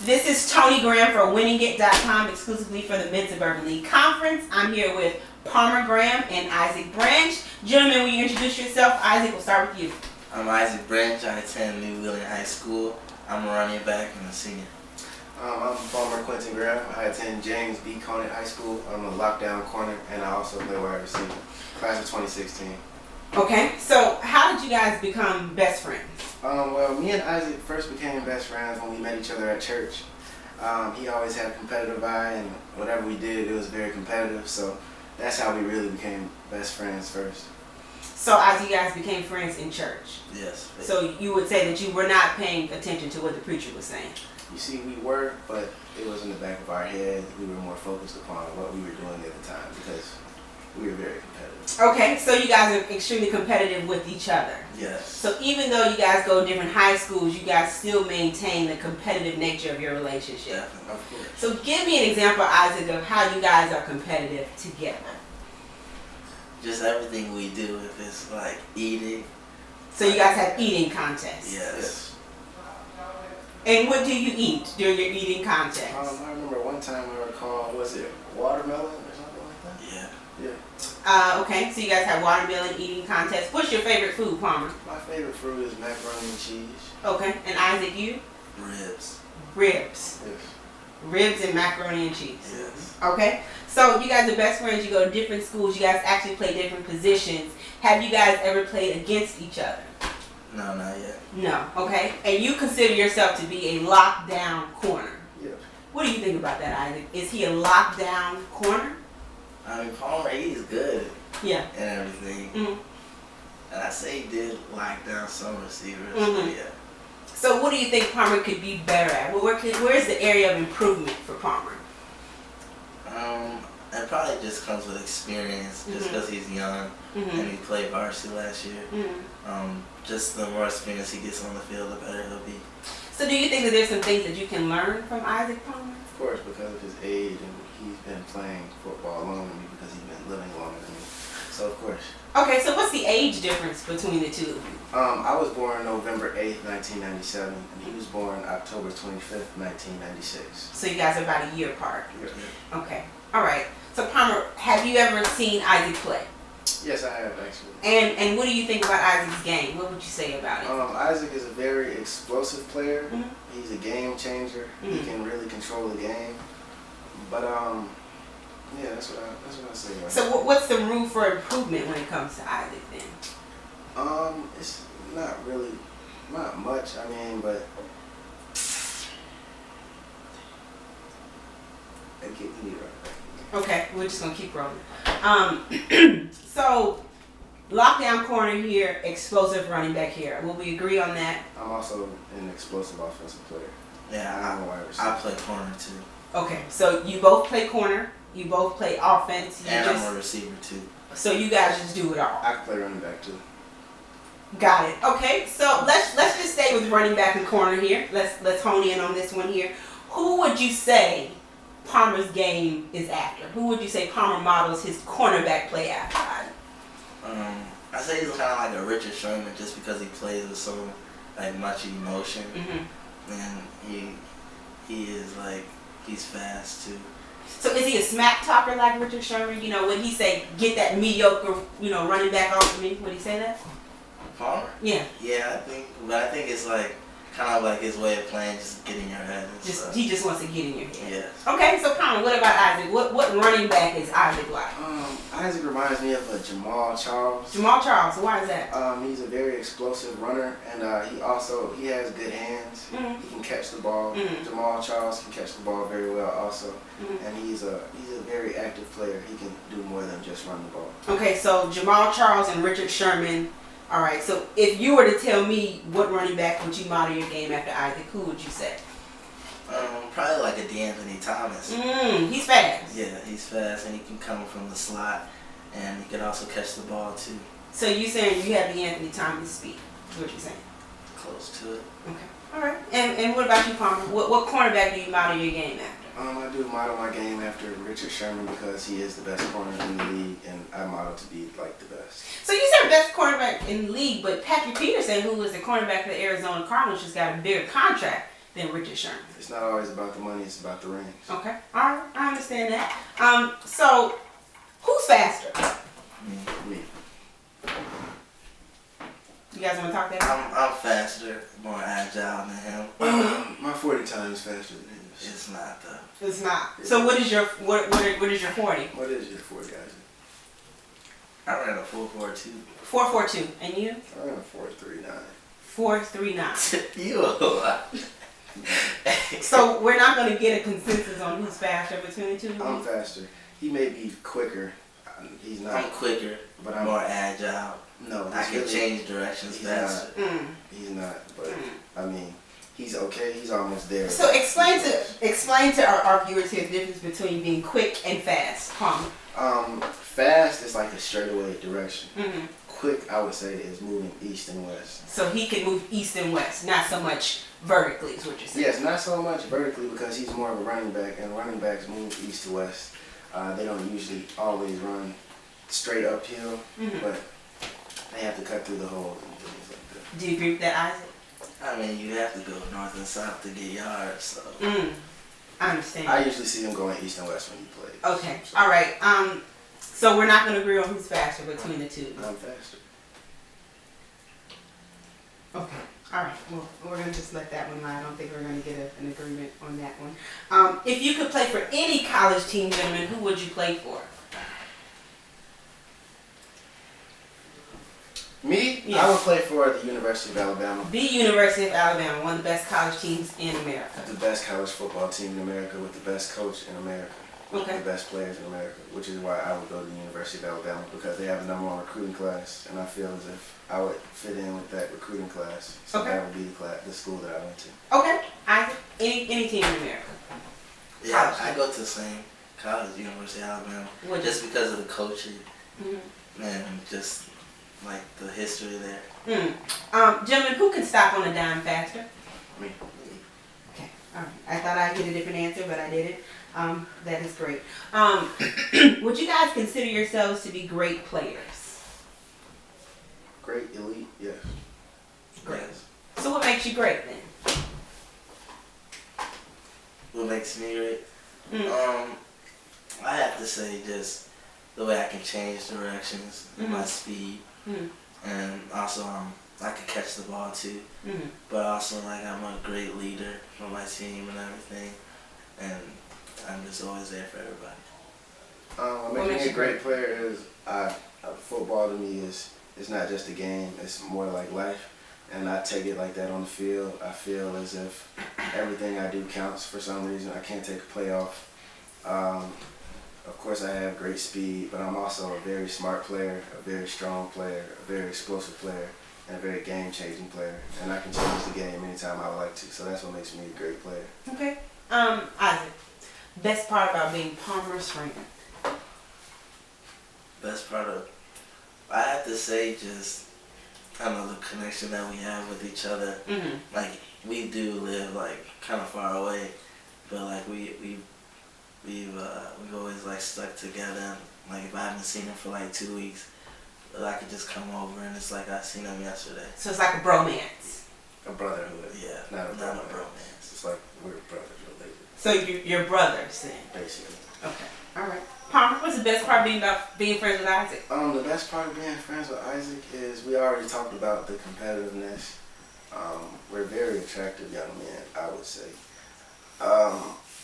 This is Tony Graham for winningit.com, exclusively for the Mid-Suburban League Conference. I'm here with Palmer Graham and Isaac Branch. Gentlemen, will you introduce yourself? Isaac, we'll start with you. I'm Isaac Branch. I attend New Wheeling High School. I'm a running back and a senior. I'm Palmer Quentin Graham. I attend James B. Conant High School. I'm a lockdown corner, and I also play wide receiver. Class of 2016. Okay, so how did you guys become best friends? Well, me and Isaac first became best friends when we met each other at church. He always had a competitive eye, and whatever we did, it was very competitive. So that's how we really became best friends first. So as you guys became friends in church? Yes. So you would say that you were not paying attention to what the preacher was saying? You see, we were, but it was in the back of our head. We were more focused upon what we were doing at the time because we were very competitive. Okay, so you guys are extremely competitive with each other. Yes. So even though you guys go to different high schools, you guys still maintain the competitive nature of your relationship. Definitely. Of course. So give me an example, Isaac, of how you guys are competitive together. Just everything we do, if it's like eating. So you guys have eating contests. Yes. And what do you eat during your eating contest? I remember one time I recall, was it watermelon or something like that? Yeah. Yeah. Okay, so you guys have watermelon eating contests. What's your favorite food, Palmer? My favorite food is macaroni and cheese. Okay, and Isaac, you? Ribs. Ribs. Yes. Ribs and macaroni and cheese. Yes. Okay, so you guys are best friends. You go to different schools. You guys actually play different positions. Have you guys ever played against each other? No, not yet. No. Okay, and you consider yourself to be a lockdown corner. Yeah. What do you think about that, Isaac? Is he a lockdown corner? I mean, Palmer, he's good Yeah. and everything. Mm-hmm. And I say he did lock down some receivers. Mhm. Yeah. So what do you think Palmer could be better at? Well, where's the area of improvement for Palmer? It probably just comes with experience, just because he's young and he played varsity last year. Just the more experience he gets on the field, the better he'll be. So do you think that there's some things that you can learn from Isaac Palmer? Of course, because of his age, and he's been playing football longer than me because he's been living longer than me. So of course. Okay, so what's the age difference between the two of you? I was born November 8th, 1997, and he was born October 25th, 1996. So you guys are about a year apart. Yeah. Okay, all right. So Palmer, have you ever seen Isaac play? Yes, I have actually. And what do you think about Isaac's game? What would you say about it? Isaac is a very explosive player. Mhm. He's a game changer. He can really control the game. But yeah, that's what I say. Right So what's the room for improvement when it comes to Isaac then? It's not much. I mean, but give me right back. Okay, we're just gonna keep rolling. So lockdown corner here, explosive running back here. Will we agree on that? I'm also an explosive offensive player. Yeah, I'm a wide receiver. I play corner too. Okay, so you both play corner, you both play offense, I'm a receiver too. so you guys just do it all. I can play running back too. Got it. Okay, so let's just stay with running back and corner here. Let's hone in on this one here. Who would you say Palmer's game is after? Who would you say Palmer models his cornerback play after? I say he's kind of like a Richard Sherman just because he plays with so like much emotion, and he is like he's fast too. So is he a smack talker like Richard Sherman? You know, when he say get that mediocre, running back off of me, would he say that? Palmer? Yeah. Yeah, I think it's like kind of like his way of playing, just getting your head and stuff. He just wants to get in your head. Yes. Okay, so Palmer, what about Isaac? What running back is Isaac like? Isaac reminds me of a Jamal Charles. Jamal Charles. Why is that? He's a very explosive runner, and he has good hands. He can catch the ball. Jamal Charles can catch the ball very well also, and he's a very active player. He can do more than just run the ball. Okay, so Jamal Charles and Richard Sherman. All right, so if you were to tell me what running back would you model your game after Isaac, who would you say? Probably like a DeAnthony Thomas. He's fast. Yeah, he's fast, and he can come from the slot, and he can also catch the ball too. So you saying you have DeAnthony Thomas speed? Is what you're saying? Close to it. Okay. All right. And what about you, Palmer? What cornerback do you model your game after? I do model my game after Richard Sherman because he is the best corner in the league, and I model to be like the best. So you said best cornerback in the league, but Patrick Peterson, who was the cornerback for the Arizona Cardinals, just got a bigger contract than Richard Sherman. It's not always about the money, it's about the rings. Okay, all right, I understand that. So who's faster? Me. You guys want to talk that out? I'm faster, more agile than him. My 40 times faster than his. It's not though. It's not. So what is your what is your 40? What is your 40, Isaac? I ran a 4.42. 4.42, and you? I ran a 4.39. 4.39. You a lot. So we're not going to get a consensus on who's faster between the two of you? I'm faster. He may be quicker. He's not. I'm quicker, but I'm more agile. No, I can really, change directions faster. He's not. But I mean, he's okay. He's almost there. So explain to our viewers here the difference between being quick and fast. Fast is like a straightaway direction. Mm-hmm. Quick, I would say, is moving east and west. So he can move east and west, not so much vertically, is what you're saying. Yes, not so much vertically because he's more of a running back, and running backs move east to west. They don't usually always run straight uphill, but they have to cut through the holes and things like that. Do you agree with that, Isaac? I mean, you have to go north and south to get yards, so. I understand. I usually see him going east and west when he plays. Okay, so. All right. So we're not going to agree on who's faster between the two. I'm faster. Okay. All right. Well, we're going to just let that one lie. I don't think we're going to get an agreement on that one. If you could play for any college team, gentlemen, who would you play for? Me? Yes. I would play for the University of Alabama. The University of Alabama, one of the best college teams in America. The best college football team in America with the best coach in America. Okay. The best players in America, which is why I would go to the University of Alabama because they have a #1 recruiting class, and I feel as if I would fit in with that recruiting class. So Okay. that would be the school that I went to. Okay. Isaac, any team in America. Yeah, I go to the same college, University of Alabama, Would just because of the coaching Mm-hmm. and just like the history there. Gentlemen, who can stop on a dime faster? Me. Okay. All right. I thought I'd get a different answer, but I didn't. That is great. Would you guys consider yourselves to be great players? Great, elite, yes. Great. Yes. So what makes you great then? What makes me great? I have to say just the way I can change directions, my speed, and also I can catch the ball too. But also like I'm a great leader for my team and everything, and I'm just always there for everybody. What makes me a great player is football to me is not just a game. It's more like life, and I take it like that on the field. I feel as if everything I do counts for some reason. I can't take a play off. Of course, I have great speed, but I'm also a very smart player, a very strong player, a very explosive player, and a very game-changing player. And I can change the game anytime I would like to. So that's what makes me a great player. Okay. Isaac, best part about being Palmer's friend? Best part of, I have to say just, I don't know, the connection that we have with each other. Like, we do live like kind of far away, but like we've always like stuck together. Like if I haven't seen him for like 2 weeks, I could just come over and it's like I seen him yesterday. So it's like a bromance. A brotherhood. Yeah, Not a bromance. bromance. It's like we're brothers related. So you're brothers then? Basically. Okay. All right. Palmer, what's the best part about being friends with Isaac? The best part of being friends with Isaac is we already talked about the competitiveness. We're very attractive young men, I would say.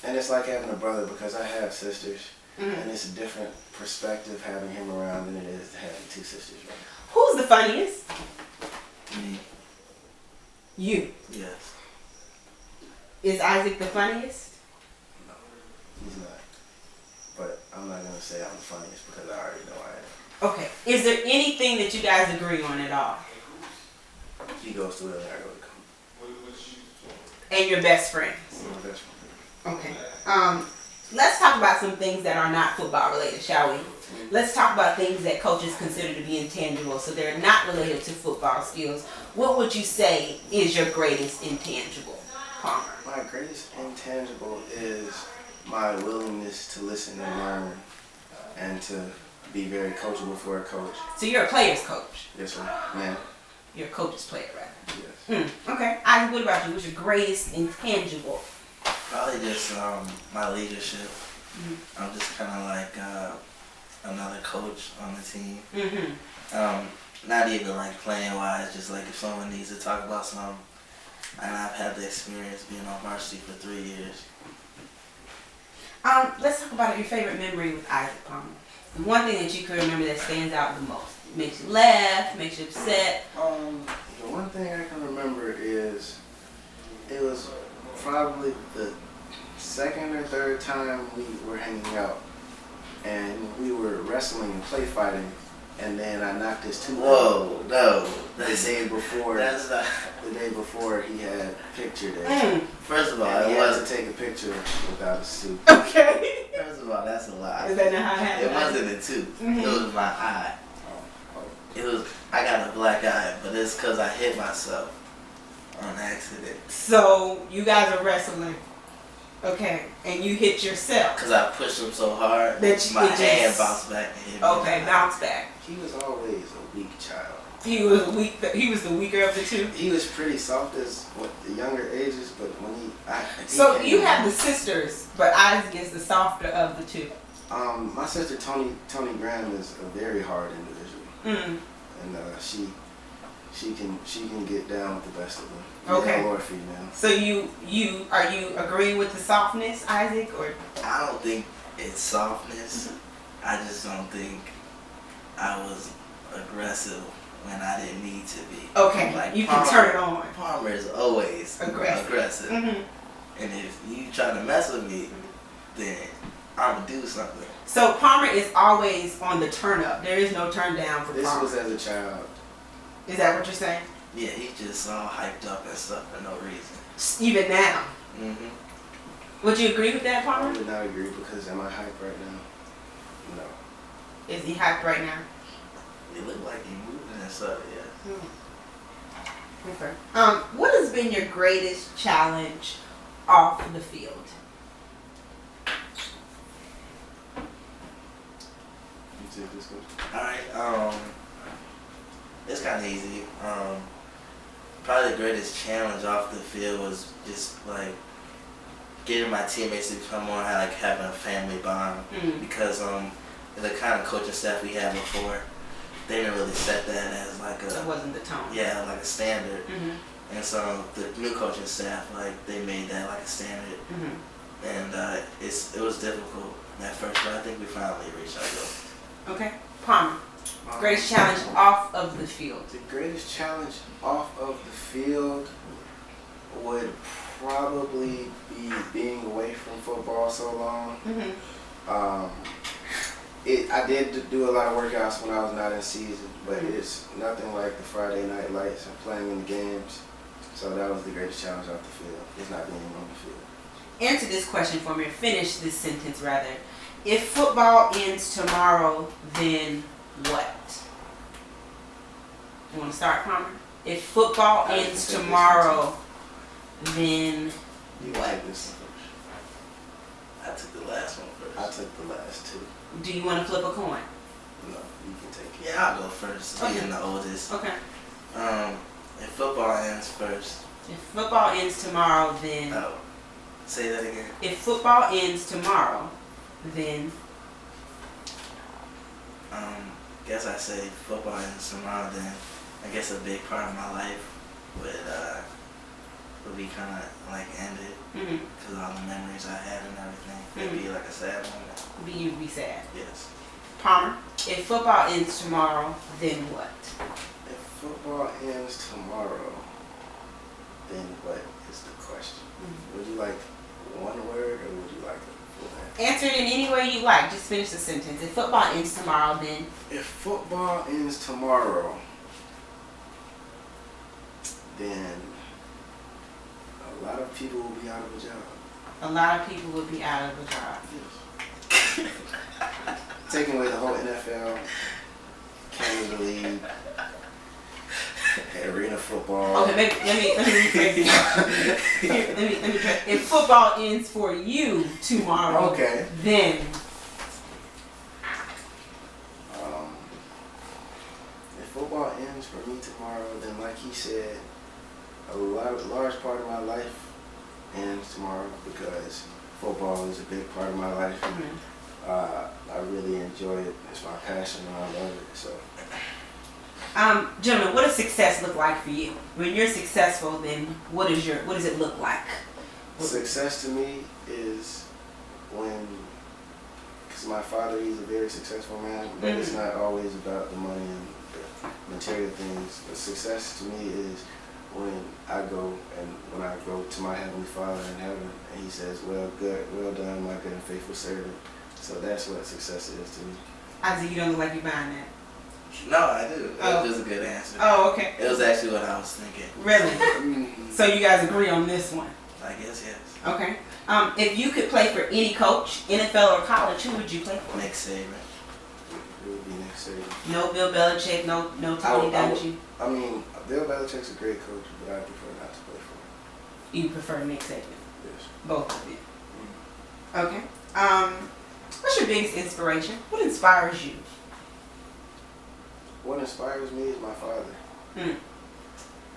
And it's like having a brother because I have sisters, and it's a different perspective having him around than it is having 2 sisters. Right? Who's the funniest? Me. You. Yes. Is Isaac the funniest? No, he's not. But I'm not going to say I'm the funniest because I already know I am. Okay. Is there anything that you guys agree on at all? He goes to wherever I go to come. And you're best friends? We're my best friend. Okay. Let's talk about some things that are not football related, shall we? Let's talk about things that coaches consider to be intangible, so they're not related to football skills. What would you say is your greatest intangible, Palmer? My greatest intangible is my willingness to listen and learn and to be very coachable for a coach. So you're a player's coach. Yes, sir. Man. You're a coach's player, rather. Yes. Okay. Isaac, what about you? What's your greatest intangible? Probably just my leadership. I'm just kind of like another coach on the team. Not even like playing wise, just like if someone needs to talk about something. And I've had the experience being on varsity for 3 years. Let's talk about your favorite memory with Isaac Palmer. The one thing that you can remember that stands out the most. Makes you laugh, makes you upset. The one thing I can remember is it was probably the second or third time we were hanging out, and we were wrestling and play fighting, and then I knocked his tooth Whoa, no. the day before. That's not. The day before he had picture day. First of all, And he it had wasn't. to take a picture without a suit. Okay. First of all, that's a lie. Is that not how it happened? It wasn't a tooth. It was my eye. It was. I got a black eye, but it's because I hit myself on accident. So you guys are wrestling. Okay. And you hit yourself. Because I pushed him so hard That my it just- hand bounced back and hit me. Okay, bounce back. He was always a weak child. He was weak. He was the weaker of the two. He was pretty soft as the younger ages, but when he So came you in- have the sisters, but Isaac is the softer of the two. my sister Tony Graham is a very hard individual, and she can get down with the best of them. Okay. Male or female. So you agreeing with the softness, Isaac, or? I don't think it's softness. I just don't think I was aggressive when I didn't need to be. Okay, Like you can turn it on. Palmer is always aggressive. And if you try to mess with me, then I'm going to do something. So Palmer is always on the turn up. There is no turn down for This Palmer. was as a child. Is that what you're saying? Yeah, he's just all hyped up and stuff for no reason. Even now. Would you agree with that, I Palmer? would not agree because am I hyped right now? No. Is he hyped right now? It looked like he moving and stuff, yeah. Okay. What has been your greatest challenge off the field? You take this one. Alright, it's kind of easy. Probably the greatest challenge off the field was just like getting my teammates to come on, like having a family bond. Because the kind of coaching staff we had before, they didn't really set that as like That a wasn't the tone. like a standard. And so the new coaching staff, like they made that like a standard. And it was difficult at first, but I think we finally reached our goal. Okay. Palmer, greatest challenge off of the field. The greatest challenge off of the field would probably be being away from football so long. I did do a lot of workouts when I was not in season, but it's nothing like the Friday night lights and playing in the games. So that was the greatest challenge off the field, is not being on the field. Answer this question for me, or finish this sentence rather. If football ends tomorrow, then what? You want to start, Palmer? If football I ends can take tomorrow, then You what? take this one first. I took the last one first. I took the last two. Do you want to flip a coin? No, you can take it. Yeah, I'll go first, Okay. being the oldest. Okay. If football ends first, If football ends tomorrow, then... say that again. If football ends tomorrow, then... Guess I say football ends tomorrow, then I guess a big part of my life would be kind of like ended because all the memories I had and everything. It'd be like a sad moment. You'd be sad. Yes. Palmer, if football ends tomorrow, then what? If football ends tomorrow, then what is the question? Would you like one word or would you like a full answer? Answer it in any way you like. Just finish the sentence. If football ends tomorrow, then... If football ends tomorrow, then a lot of people will be out of a job. A lot of people will be out of a job. Yes. Taking away the whole NFL, Canada League, arena football. Okay, let me rephrase it. Here, let me try. If football ends for you tomorrow, Okay. then If football ends for me tomorrow, then like he said, large part of my life ends tomorrow because football is a big part of my life. I really enjoy it. It's my passion and I love it. So, gentlemen, what does success look like for you? When you're successful, then what does it look like? Success to me is when, because my father, he's a very successful man, but it's not always about the money and the material things. But success to me is when I go to my Heavenly Father in heaven and he says, well done, my good and faithful servant. So that's what success is to me. Isaac, you don't look like you're buying that. No, I do. That was just a good answer. Oh, okay. It was actually what I was thinking. Really? So you guys agree on this one? I guess, yes. Okay. If you could play for any coach, NFL or college, who would you play for? Nick Saban. It would be Nick Saban. No Bill Belichick, no Tony Dungy. I mean, Bill Belichick's a great coach, but I prefer not to play for him. You prefer Nick Saban? Yes. Both of you. Okay. What's your biggest inspiration? What inspires you? What inspires me is my father.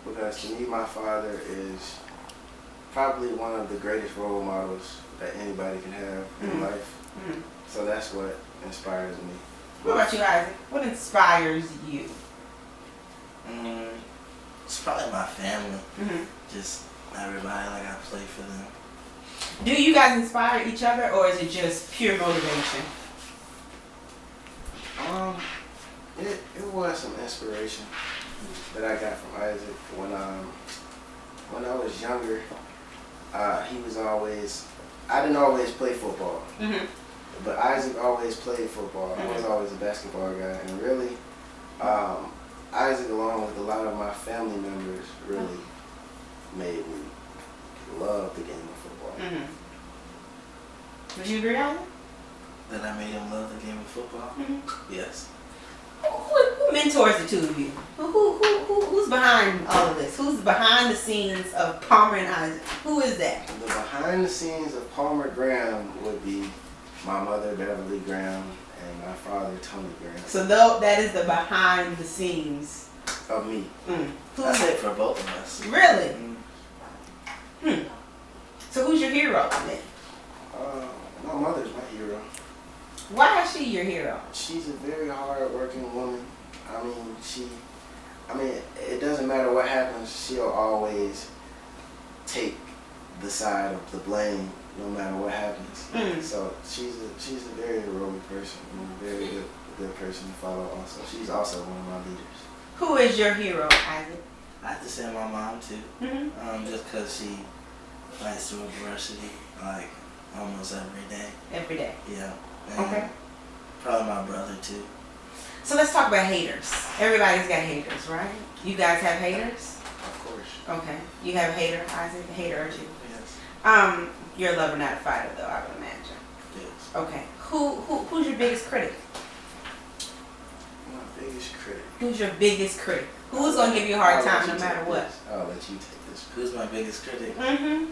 Because to me, my father is probably one of the greatest role models that anybody can have in life. So that's what inspires me. What about you, Isaac? What inspires you? It's probably my family. Just everybody, like I play for them. Do you guys inspire each other, or is it just pure motivation? It was some inspiration that I got from Isaac when I was younger. He was always, I didn't always play football, but Isaac always played football. I was always a basketball guy, and really, Isaac, along with a lot of my family members, really made me love the game of football. Would you agree, Isaac? That I made him love the game of football? Yes. Who mentors the two of you? Who's behind all of this? Who's behind the scenes of Palmer and Isaac? Who is that? The behind the scenes of Palmer Graham would be my mother, Beverly Graham, and my father, Tony Graham. So that is the behind the scenes of me. I say for both of us. Really? So who's your hero then? My mother's my hero. Why is she your hero? She's a very hard-working woman. I mean, it doesn't matter what happens, she'll always take the side of the blame, no matter what happens. So she's a very heroic person, and a very good person to follow. Also, she's also one of my leaders. Who is your hero, Isaac? I have to say my mom too. Just because she fights through adversity, like almost every day. Every day. Yeah. Okay. Probably my brother too. So let's talk about haters. Everybody's got haters, right? You guys have haters? Of course. Okay. You have a hater, Isaac? A hater or two? Yes. You're a lover, not a fighter, though, I would imagine. Yes. Okay. Who's your biggest critic? My biggest critic. Who's your biggest critic? Who's gonna give you a hard time no matter what? I'll let you take this. Who's my biggest critic? I don't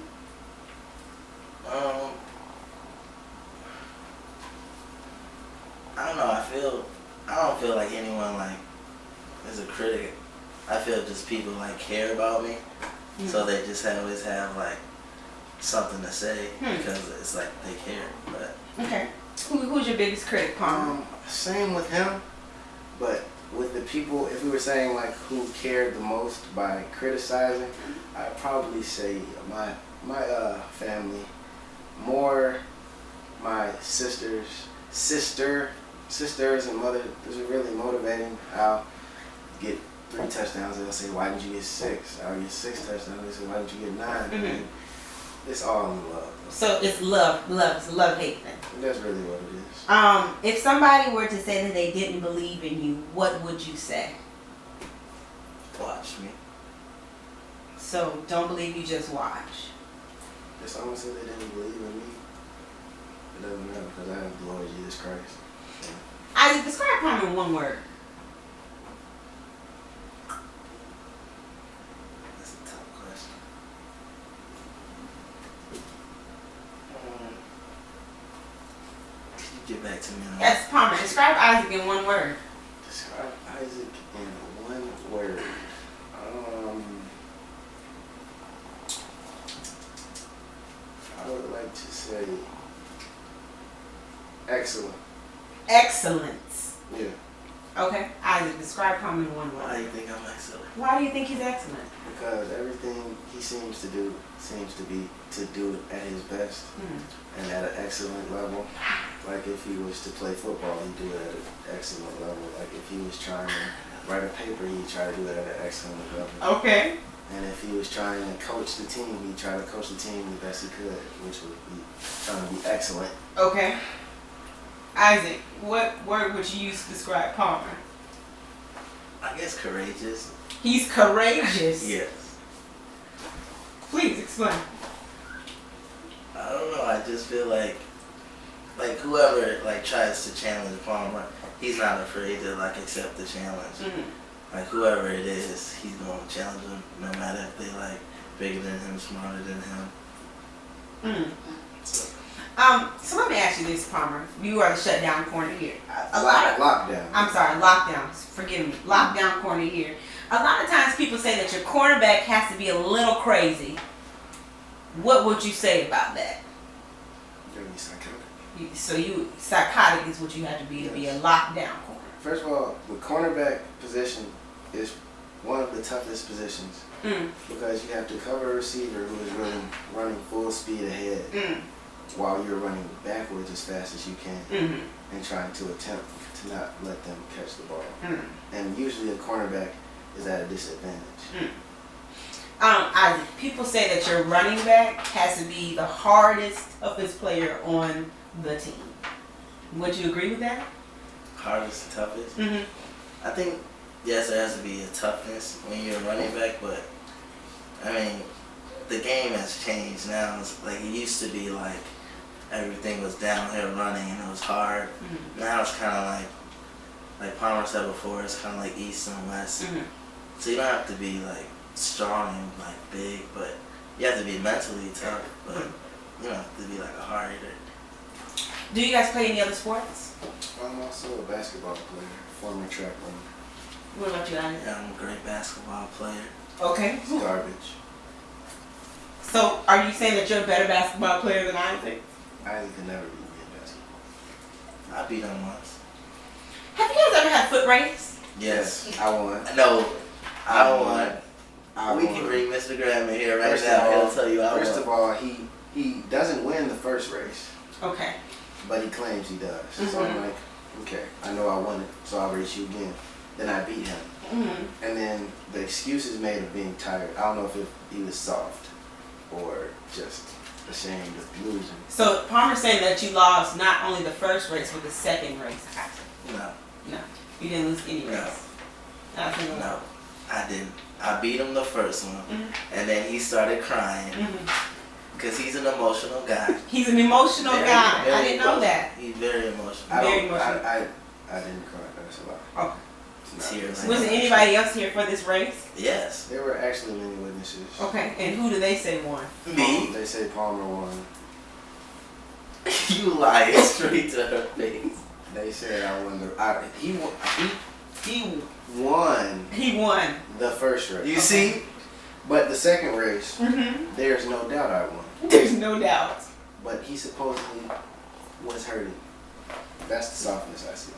know. I don't feel like anyone like is a critic. I feel just people like care about me, so they just always have like something to say because it's like they care. But okay, who's your biggest critic, Palmer? Same with him, but with the people, if we were saying like who cared the most by criticizing, I'd probably say my family, more my sisters and mother. This is really motivating. I'll get 3 touchdowns. They'll say, "Why didn't you get 6?" I'll get 6 touchdowns. They say, "Why didn't you get 9?" And it's all in love. So it's love. It's a love-hate thing. That's really what it is. If somebody were to say that they didn't believe in you, what would you say? watch me. So don't believe you, just watch. If someone said they didn't believe in me, it doesn't matter because I have the Lord Jesus Christ. Yeah. I describe Palmer in one word. That's a tough question. Can you get back to me on that? Yes, Palmer. Describe Isaac in one word. Describe Isaac in one word. like to say excellent. Excellence. Yeah. Okay. Isaac, describe Palmer in one Why do word. you think I'm excellent? Why do you think he's excellent? Because everything he seems to do to do it at his best and at an excellent level. Like if he was to play football, he'd do it at an excellent level. Like if he was trying to write a paper, he'd try to do it at an excellent level. Okay. And if he was trying to coach the team, he'd try to coach the team the best he could, which would be trying to be excellent. Okay. Isaac, what word would you use to describe Palmer? I guess courageous. He's courageous. Yes. Please explain. I don't know. I just feel like whoever like tries to challenge Palmer, he's not afraid to like accept the challenge. Like whoever it is, he's gonna challenge them, no matter if they like bigger than him, smarter than him. So let me ask you this, Palmer. You are the shutdown corner here. A lot of Lockdown. I'm sorry, lockdown. Forgive me. Lockdown corner here. A lot of times people say that your cornerback has to be a little crazy. What would you say about that? You're gonna be psychotic. So psychotic is what you have to be a lockdown corner. First of all, the cornerback position is one of the toughest positions because you have to cover a receiver who is running full speed ahead while you're running backwards as fast as you can and trying to attempt to not let them catch the ball. And usually a cornerback is at a disadvantage. Isaac, people say that your running back has to be the hardest toughest player on the team. Would you agree with that? Hardest and toughest? I think, yes, there has to be a toughness when you're a running back, but, I mean, the game has changed now. It's like it used to be like everything was downhill running and it was hard. Now it's kind of like Palmer said before, it's kind of like east and west. So you don't have to be like strong and like big, but you have to be mentally tough, but you don't have to be like a hard hitter. Do you guys play any other sports? I'm also a basketball player, former track runner. What about you, Isaac? Yeah, I'm a great basketball player. Okay. It's garbage. So are you saying that you're a better basketball player than Isaac? Isaac could never beat me in basketball. I beat him once. Have you guys ever had foot race? Yes. I won. No, I won. We won. can bring Mr. Graham in here right First now. of all- He'll tell you I won. First of all, he doesn't win the first race, Okay. but he claims he does. So I'm like, okay, I know I won it, so I'll race you again. Then I beat him. And then the excuses made of being tired. I don't know if he was soft or just ashamed of losing. So Palmer's saying that you lost not only the first race, but the second race. No. No. You didn't lose any No. race. Not a single one. No, I didn't. I beat him the first one, and then he started crying because he's an emotional guy. He's an emotional guy. I didn't know that. He's very emotional. I Very emotional. I didn't cry. That's a lot. Okay. Tears. Was there anybody else here for this race? Yes. There were actually many witnesses. Okay. And who do they say won? Me? They say Palmer won. You lied straight to her face. They said I won he won He won. the first race. You see? But the second race, there's no doubt I won. There's no doubt. But he supposedly was hurting. That's the softness I see.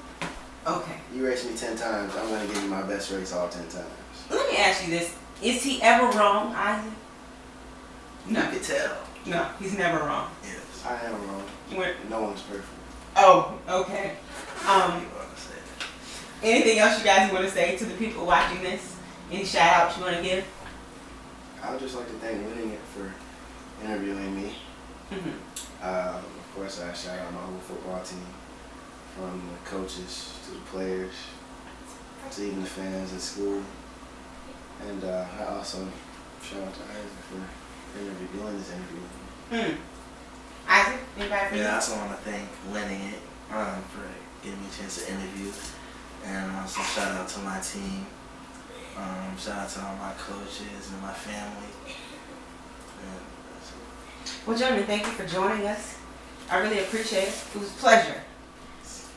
Okay. You raced me 10 times, I'm going to give you my best race all 10 times. Let me ask you this. Is he ever wrong, Isaac? No. You can tell. No, he's never wrong. Yes. I am wrong. No one's perfect. Oh, okay. You want to say that. Anything else you guys want to say to the people watching this? Any shout outs you want to give? I would just like to thank Winning It for interviewing me. Of course, I shout out my whole football team, from the coaches to the players to even the fans at school. And I also shout out to Isaac for doing this interview. Isaac, anybody for you? Yeah, I also want to thank Winning It for giving me a chance to interview. And also shout out to my team. Shout out to all my coaches and my family. And that's it. Well, gentlemen, thank you for joining us. I really appreciate it. It was a pleasure.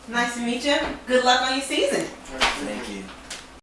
Nice to meet you. Good luck on your season. Thank you.